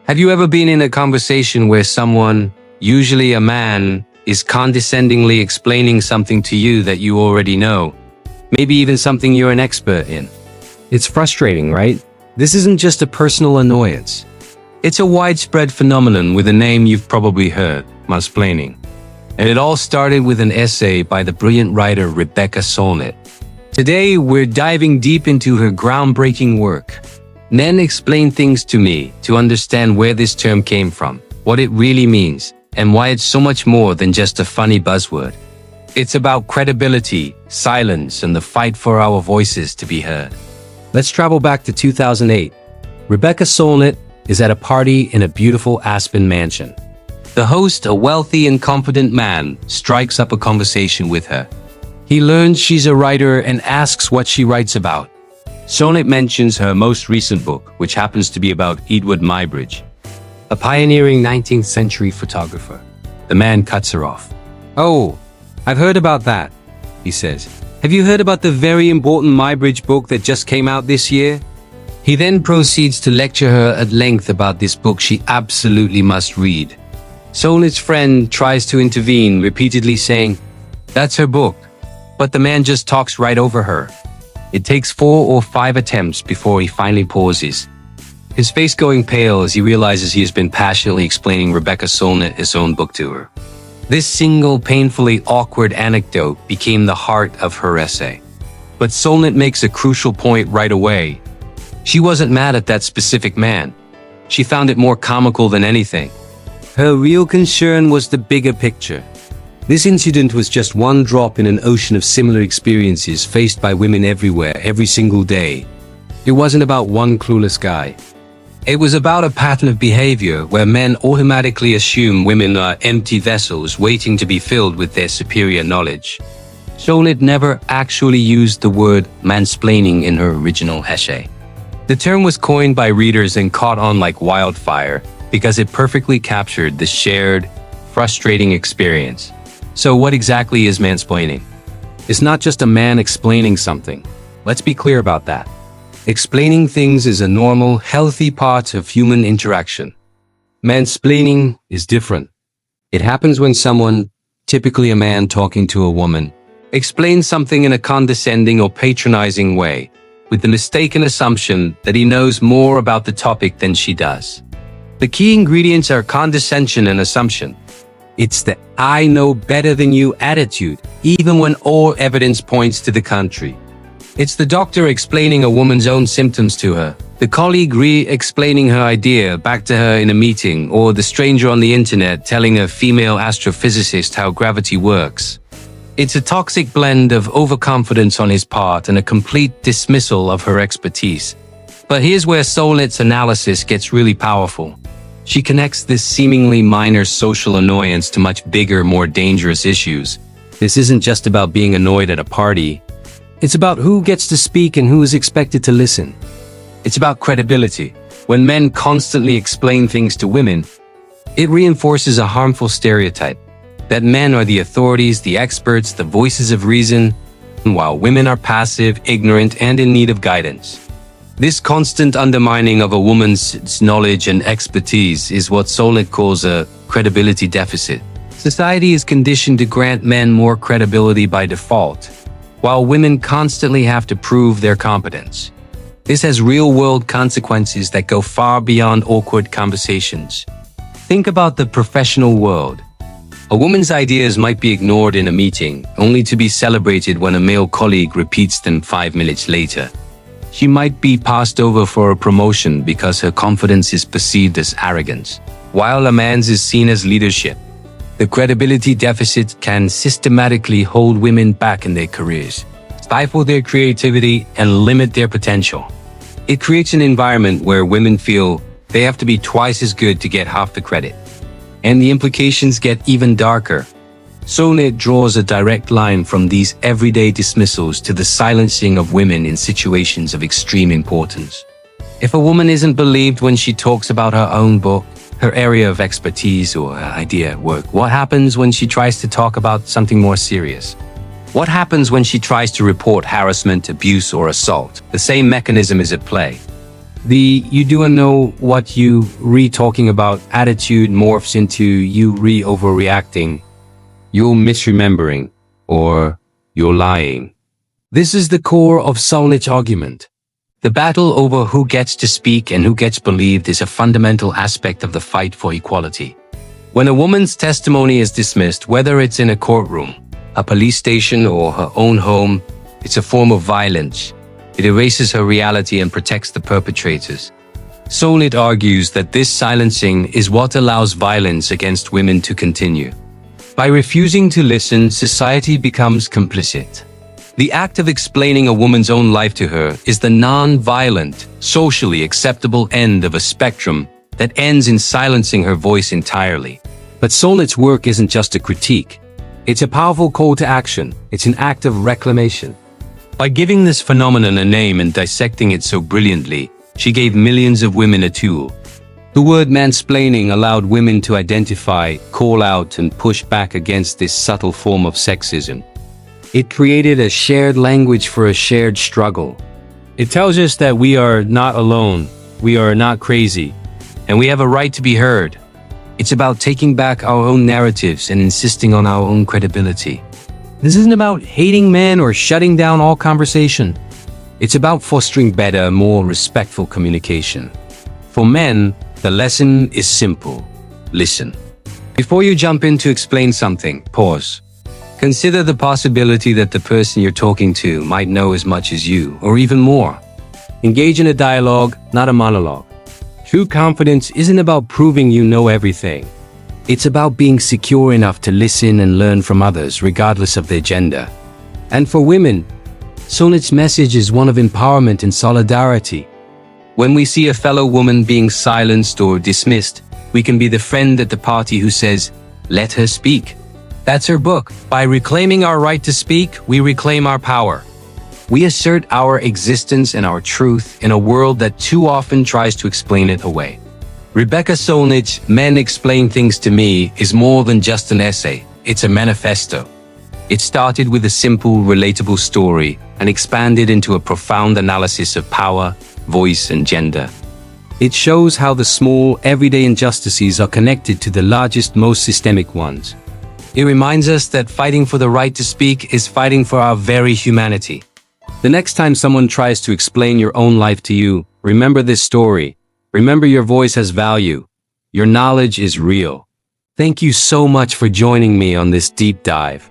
Have you ever been in a conversation where someone, usually a man, is condescendingly explaining something to you that you already know? Maybe even something you're an expert in. It's frustrating, right? This isn't just a personal annoyance. It's a widespread phenomenon with a name you've probably heard, mansplaining. And it all started with an essay by the brilliant writer Rebecca Solnit. Today, we're diving deep into her groundbreaking work. Men explain things to me to understand where this term came from, what it really means, and why it's so much more than just a funny buzzword. It's about credibility, silence, and the fight for our voices to be heard. Let's travel back to 2008. Rebecca Solnit is at a party in a beautiful Aspen mansion. The host, a wealthy and confident man, strikes up a conversation with her. He learns she's a writer and asks what she writes about. Solnit mentions her most recent book, which happens to be about Edward Muybridge, a pioneering 19th century photographer. The man cuts her off. "Oh, I've heard about that," he says. "Have you heard about the very important Muybridge book that just came out this year?" He then proceeds to lecture her at length about this book she absolutely must read. Solnit's friend tries to intervene, repeatedly saying, "That's her book," but the man just talks right over her. It takes 4 or 5 attempts before he finally pauses, his face going pale as he realizes he has been passionately explaining Rebecca Solnit his own book to her. This single, painfully awkward anecdote became the heart of her essay. But Solnit makes a crucial point right away. She wasn't mad at that specific man. She found it more comical than anything. Her real concern was the bigger picture. This incident was just one drop in an ocean of similar experiences faced by women everywhere, every single day. It wasn't about one clueless guy. It was about a pattern of behavior where men automatically assume women are empty vessels waiting to be filled with their superior knowledge. Solnit never actually used the word mansplaining in her original essay. The term was coined by readers and caught on like wildfire because it perfectly captured the shared, frustrating experience. So what exactly is mansplaining? It's not just a man explaining something. Let's be clear about that. Explaining things is a normal, healthy part of human interaction. Mansplaining is different. It happens when someone, typically a man talking to a woman, explains something in a condescending or patronizing way, with the mistaken assumption that he knows more about the topic than she does. The key ingredients are condescension and assumption. It's the "I know better than you" attitude, even when all evidence points to the contrary. It's the doctor explaining a woman's own symptoms to her, the colleague re-explaining her idea back to her in a meeting, or the stranger on the internet telling a female astrophysicist how gravity works. It's a toxic blend of overconfidence on his part and a complete dismissal of her expertise. But here's where Solnit's analysis gets really powerful. She connects this seemingly minor social annoyance to much bigger, more dangerous issues. This isn't just about being annoyed at a party. It's about who gets to speak and who is expected to listen. It's about credibility. When men constantly explain things to women, it reinforces a harmful stereotype that men are the authorities, the experts, the voices of reason, while women are passive, ignorant, and in need of guidance. This constant undermining of a woman's knowledge and expertise is what Solnit calls a credibility deficit. Society is conditioned to grant men more credibility by default, while women constantly have to prove their competence. This has real-world consequences that go far beyond awkward conversations. Think about the professional world. A woman's ideas might be ignored in a meeting, only to be celebrated when a male colleague repeats them 5 minutes later. She might be passed over for a promotion because her confidence is perceived as arrogance, while a man's is seen as leadership. The credibility deficit can systematically hold women back in their careers, stifle their creativity, and limit their potential. It creates an environment where women feel they have to be twice as good to get half the credit. And the implications get even darker. Solnit draws a direct line from these everyday dismissals to the silencing of women in situations of extreme importance. If a woman isn't believed when she talks about her own book, her area of expertise, or her idea at work, what happens when she tries to talk about something more serious? What happens when she tries to report harassment, abuse, or assault? The same mechanism is at play. The you do know what you re-talking about attitude morphs into you re-overreacting, you're misremembering, or you're lying. This is the core of Solnit's argument. The battle over who gets to speak and who gets believed is a fundamental aspect of the fight for equality. When a woman's testimony is dismissed, whether it's in a courtroom, a police station, or her own home, it's a form of violence. It erases her reality and protects the perpetrators. Solnit argues that this silencing is what allows violence against women to continue. By refusing to listen, society becomes complicit. The act of explaining a woman's own life to her is the non-violent, socially acceptable end of a spectrum that ends in silencing her voice entirely. But Solnit's work isn't just a critique. It's a powerful call to action. It's an act of reclamation. By giving this phenomenon a name and dissecting it so brilliantly, she gave millions of women a tool. The word mansplaining allowed women to identify, call out, and push back against this subtle form of sexism. It created a shared language for a shared struggle. It tells us that we are not alone, we are not crazy, and we have a right to be heard. It's about taking back our own narratives and insisting on our own credibility. This isn't about hating men or shutting down all conversation. It's about fostering better, more respectful communication. For men, the lesson is simple. Listen. Before you jump in to explain something, pause. Consider the possibility that the person you're talking to might know as much as you, or even more. Engage in a dialogue, not a monologue. True confidence isn't about proving you know everything. It's about being secure enough to listen and learn from others, regardless of their gender. And for women, Solnit's message is one of empowerment and solidarity. When we see a fellow woman being silenced or dismissed, we can be the friend at the party who says, "Let her speak." That's her book. By reclaiming our right to speak, we reclaim our power. We assert our existence and our truth in a world that too often tries to explain it away. Rebecca Solnit's Men Explain Things to Me is more than just an essay, it's a manifesto. It started with a simple, relatable story and expanded into a profound analysis of power, voice, and gender. It shows how the small, everyday injustices are connected to the largest, most systemic ones. It reminds us that fighting for the right to speak is fighting for our very humanity. The next time someone tries to explain your own life to you, remember this story. Remember your voice has value. Your knowledge is real. Thank you so much for joining me on this deep dive.